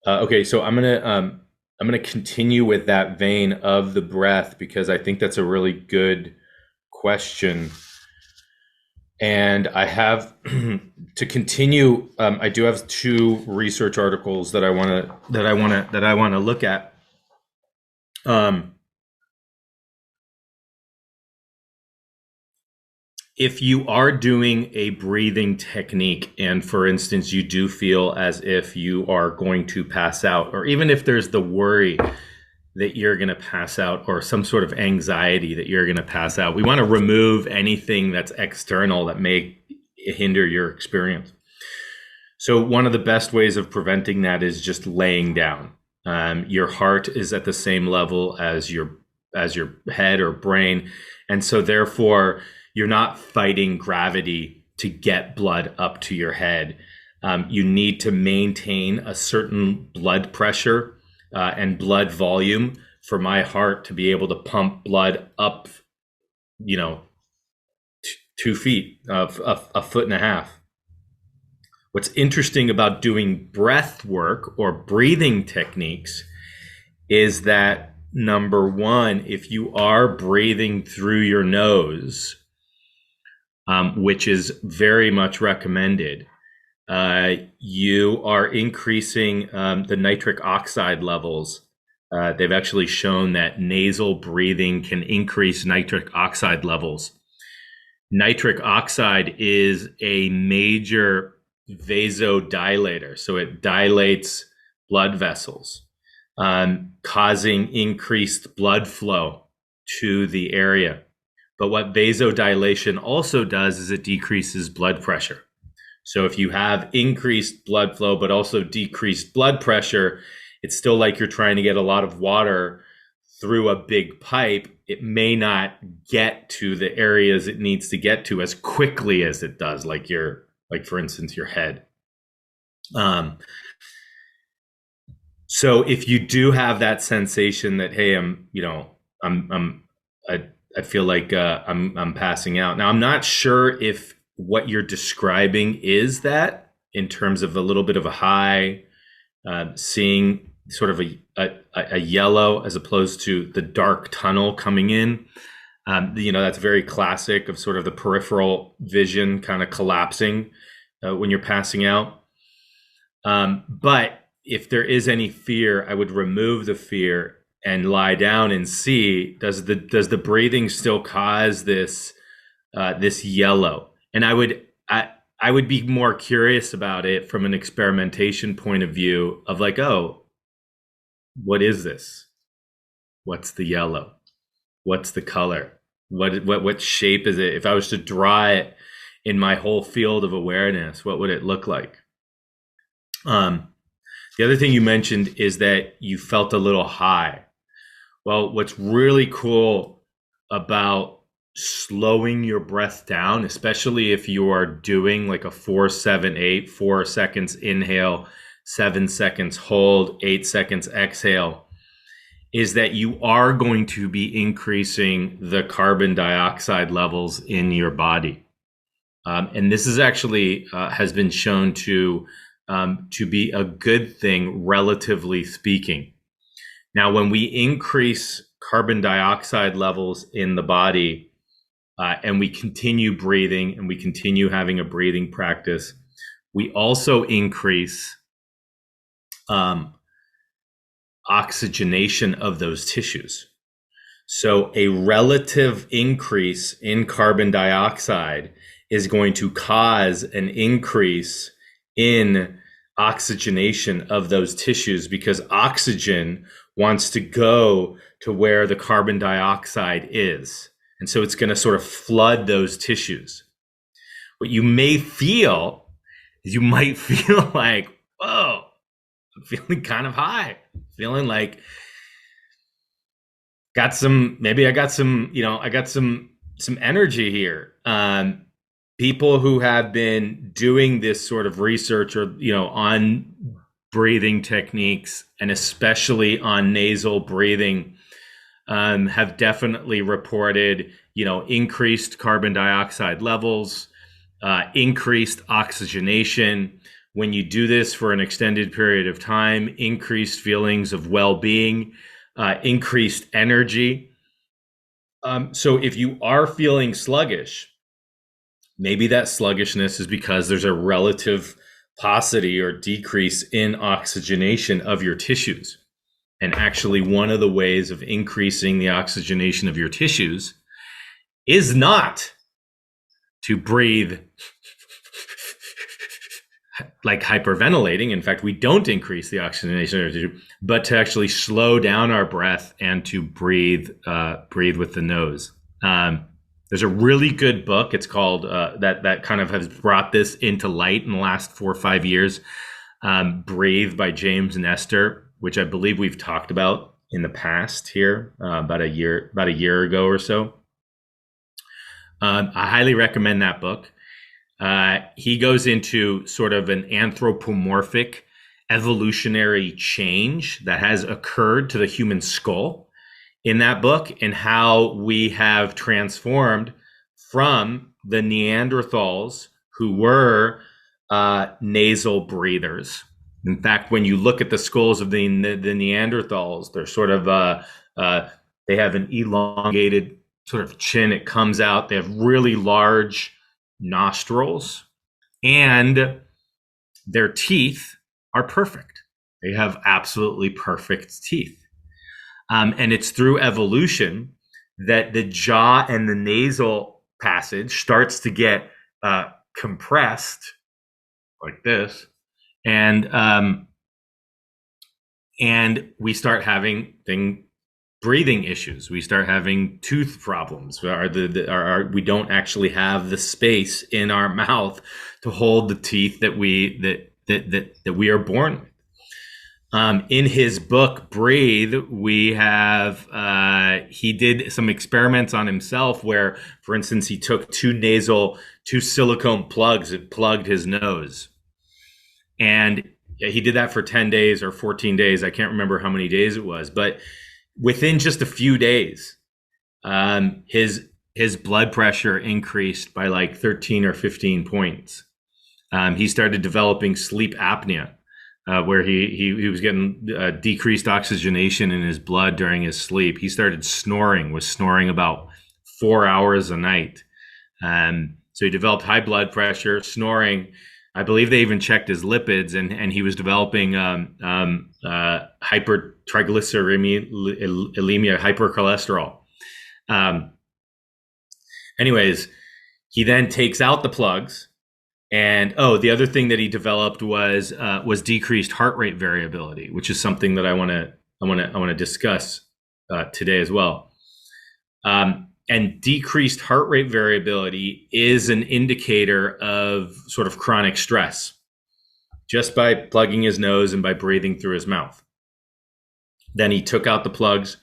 Okay, so I'm gonna continue with that vein of the breath because I think that's a really good question. And I have to continue. I do have two research articles that I want to look at. Um, if you are doing a breathing technique, and for instance, you do feel as if you are going to pass out, or even if there's the worry that you're going to pass out or some sort of anxiety that you're going to pass out, we want to remove anything that's external that may hinder your experience. So one of the best ways of preventing that is just laying down. Your heart is at the same level as your head or brain, and so therefore you're not fighting gravity to get blood up to your head. You need to maintain a certain blood pressure and blood volume for my heart to be able to pump blood up, 2 feet, a foot and a half. What's interesting about doing breath work or breathing techniques is that number one, if you are breathing through your nose, which is very much recommended, you are increasing the nitric oxide levels. They've actually shown that nasal breathing can increase nitric oxide levels. Nitric oxide is a major vasodilator, so it dilates blood vessels, causing increased blood flow to the area. But what vasodilation also does is it decreases blood pressure. So if you have increased blood flow, but also decreased blood pressure, it's still like you're trying to get a lot of water through a big pipe. It may not get to the areas it needs to get to as quickly as it does, like for instance, your head. So if you do have that sensation that, hey, I feel like I'm passing out. Now, I'm not sure if what you're describing is that in terms of a little bit of a high, seeing sort of a yellow as opposed to the dark tunnel coming in. That's very classic of sort of the peripheral vision kind of collapsing when you're passing out. But if there is any fear, I would remove the fear and lie down and see, does the breathing still cause this yellow? And I would be more curious about it from an experimentation point of view of like, oh, what is this? What's the yellow? What's the color? What shape is it? If I was to draw it in my whole field of awareness, what would it look like? The other thing you mentioned is that you felt a little high. Well, what's really cool about slowing your breath down, especially if you are doing like a 4-7-8, 4 seconds inhale, 7 seconds hold, 8 seconds exhale, is that you are going to be increasing the carbon dioxide levels in your body. And this is actually has been shown to be a good thing, relatively speaking. Now, when we increase carbon dioxide levels in the body and we continue breathing and we continue having a breathing practice, we also increase oxygenation of those tissues. So a relative increase in carbon dioxide is going to cause an increase in oxygenation of those tissues because oxygen wants to go to where the carbon dioxide is. And so it's going to sort of flood those tissues. What you may feel is you might feel like, whoa, I'm feeling kind of high, feeling like I got some energy here. People who have been doing this sort of research or, on breathing techniques and especially on nasal breathing, have definitely reported, increased carbon dioxide levels, increased oxygenation, when you do this for an extended period of time, increased feelings of well-being, increased energy. So if you are feeling sluggish, maybe that sluggishness is because there's a relative paucity or decrease in oxygenation of your tissues. And actually, one of the ways of increasing the oxygenation of your tissues is not to breathe like hyperventilating. In fact, we don't increase the oxygenation of our tissue, but to actually slow down our breath and to breathe with the nose. There's a really good book. It's called that kind of has brought this into light in the last 4 or 5 years. Breathe by James Nestor, which I believe we've talked about in the past here about a year ago or so. I highly recommend that book. He goes into sort of an anthropomorphic evolutionary change that has occurred to the human skull in that book, and how we have transformed from the Neanderthals, who were nasal breathers. In fact, when you look at the skulls of the Neanderthals, they're sort of they have an elongated sort of chin. It comes out. They have really large nostrils, and their teeth are perfect. They have absolutely perfect teeth. And it's through evolution that the jaw and the nasal passage starts to get compressed like this, and we start having breathing issues. We start having tooth problems. We don't actually have the space in our mouth to hold the teeth that we are born with. In his book Breathe, we have he did some experiments on himself where, for instance, he took two silicone plugs and plugged his nose, and he did that for 10 days or 14 days. I can't remember how many days it was, but within just a few days, his blood pressure increased by like 13 or 15 points. He started developing sleep apnea, where he was getting decreased oxygenation in his blood during his sleep. He started was snoring about 4 hours a night. So he developed high blood pressure, snoring. I believe they even checked his lipids, and he was developing hypertriglyceridemia, hypercholesterol. Anyways, he then takes out the plugs, and the other thing that he developed was decreased heart rate variability, which is something that I want to discuss today as well. And decreased heart rate variability is an indicator of sort of chronic stress, just by plugging his nose and by breathing through his mouth. Then he took out the plugs,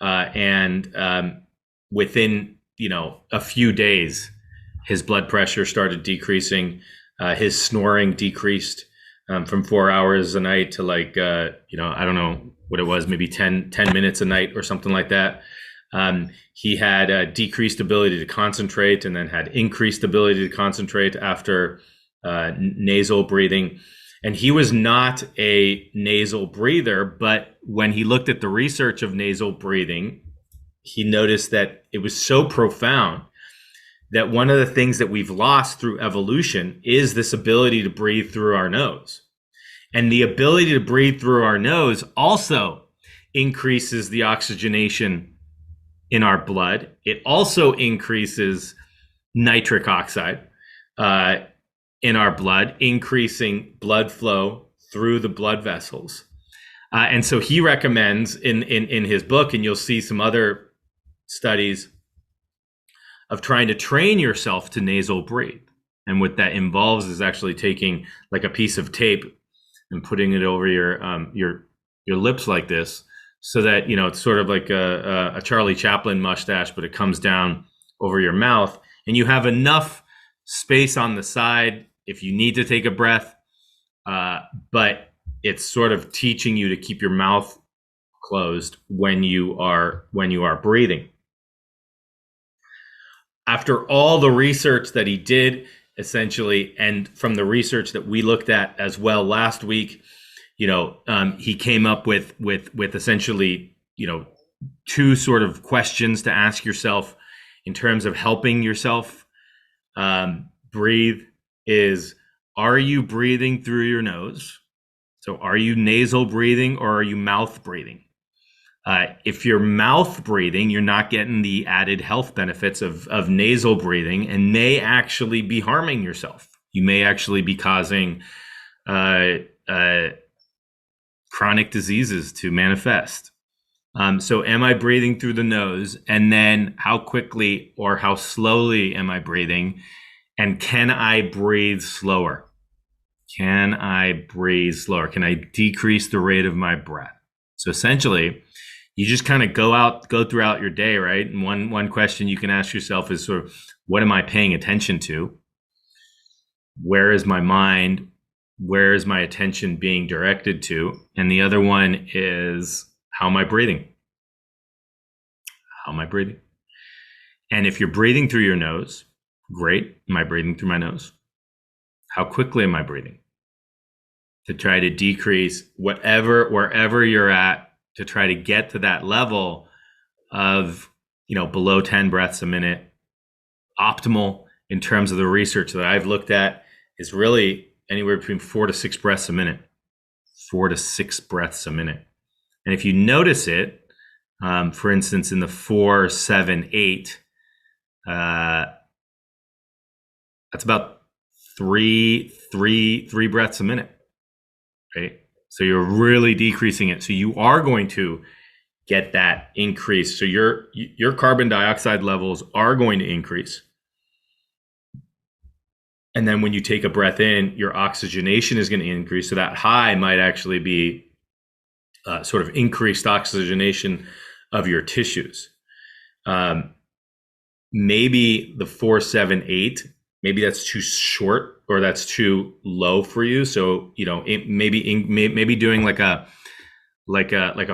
and within a few days, his blood pressure started decreasing. His snoring decreased from 4 hours a night to I don't know what it was, maybe 10 minutes a night or something like that. He had a decreased ability to concentrate, and then had increased ability to concentrate after nasal breathing. And he was not a nasal breather, but when he looked at the research of nasal breathing, he noticed that it was so profound that one of the things that we've lost through evolution is this ability to breathe through our nose. And the ability to breathe through our nose also increases the oxygenation in our blood. It also increases nitric oxide in our blood, increasing blood flow through the blood vessels. And so he recommends in his book, and you'll see some other studies of trying to train yourself to nasal breathe. And what that involves is actually taking like a piece of tape and putting it over your lips like this, so that it's sort of like a Charlie Chaplin mustache, but it comes down over your mouth, and you have enough space on the side if you need to take a breath, but it's sort of teaching you to keep your mouth closed when you are breathing. After all the research that he did, essentially, and from the research that we looked at as well last week, he came up with essentially, two sort of questions to ask yourself in terms of helping yourself breathe is, are you breathing through your nose? So are you nasal breathing or are you mouth breathing? If you're mouth breathing, you're not getting the added health benefits of nasal breathing and may actually be harming yourself. You may actually be causing chronic diseases to manifest. So am I breathing through the nose? And then how quickly or how slowly am I breathing? And can I breathe slower? Can I breathe slower? Can I decrease the rate of my breath? So essentially, you just kind of go throughout your day, right? And one question you can ask yourself is sort of, what am I paying attention to? Where is my mind? Where is my attention being directed to? And the other one is, how am I breathing? How am I breathing? And if you're breathing through your nose, great. Am I breathing through my nose? How quickly am I breathing? To try to decrease wherever you're at, to try to get to that level of, below 10 breaths a minute. Optimal in terms of the research that I've looked at is really anywhere between 4 to 6 breaths a minute. 4 to 6 breaths a minute. And if you notice it, for instance, in the 4, 7, 8, that's about three breaths a minute, right? So you're really decreasing it. So you are going to get that increase. So your carbon dioxide levels are going to increase. And then when you take a breath in, your oxygenation is going to increase. So that high might actually be sort of increased oxygenation of your tissues. Maybe the 4, 7, 8, maybe that's too short or that's too low for you. So, maybe doing like a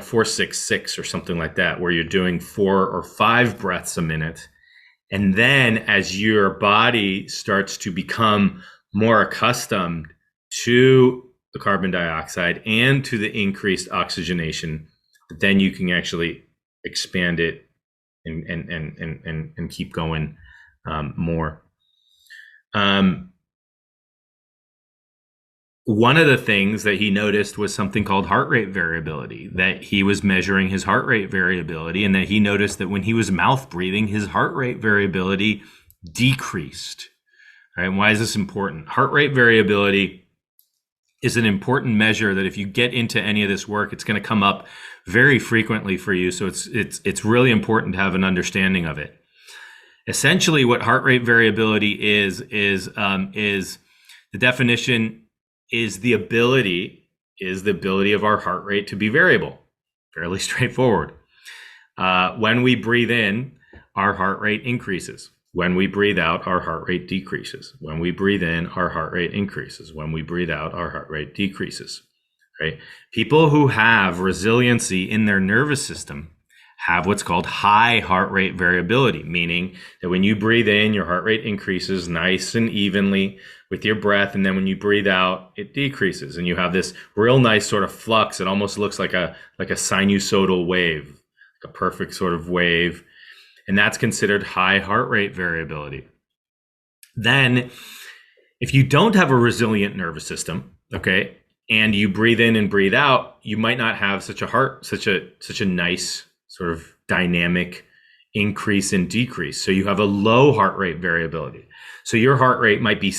4, 6, 6 or something like that, where you're doing 4 or 5 breaths a minute. And then as your body starts to become more accustomed to the carbon dioxide and to the increased oxygenation, then you can actually expand it and keep going more. One of the things that he noticed was something called heart rate variability, that he was measuring his heart rate variability, and that he noticed that when he was mouth breathing, his heart rate variability decreased. All right, and why is this important? Heart rate variability is an important measure that if you get into any of this work, it's going to come up very frequently for you. So it's really important to have an understanding of it. Essentially, what heart rate variability is the definition is the ability of our heart rate to be variable. Fairly straightforward. When we breathe in, our heart rate increases. When we breathe out, our heart rate decreases. When we breathe in, our heart rate increases. When we breathe out, our heart rate decreases. Right? People who have resiliency in their nervous system have what's called high heart rate variability, meaning that when you breathe in, your heart rate increases nice and evenly with your breath, and then when you breathe out, it decreases, and you have this real nice sort of flux. It almost looks like a sinusoidal wave, like a perfect sort of wave, and that's considered high heart rate variability. Then, if you don't have a resilient nervous system, okay, and you breathe in and breathe out, you might not have such a nice sort of dynamic increase and decrease. So you have a low heart rate variability. So your heart rate might be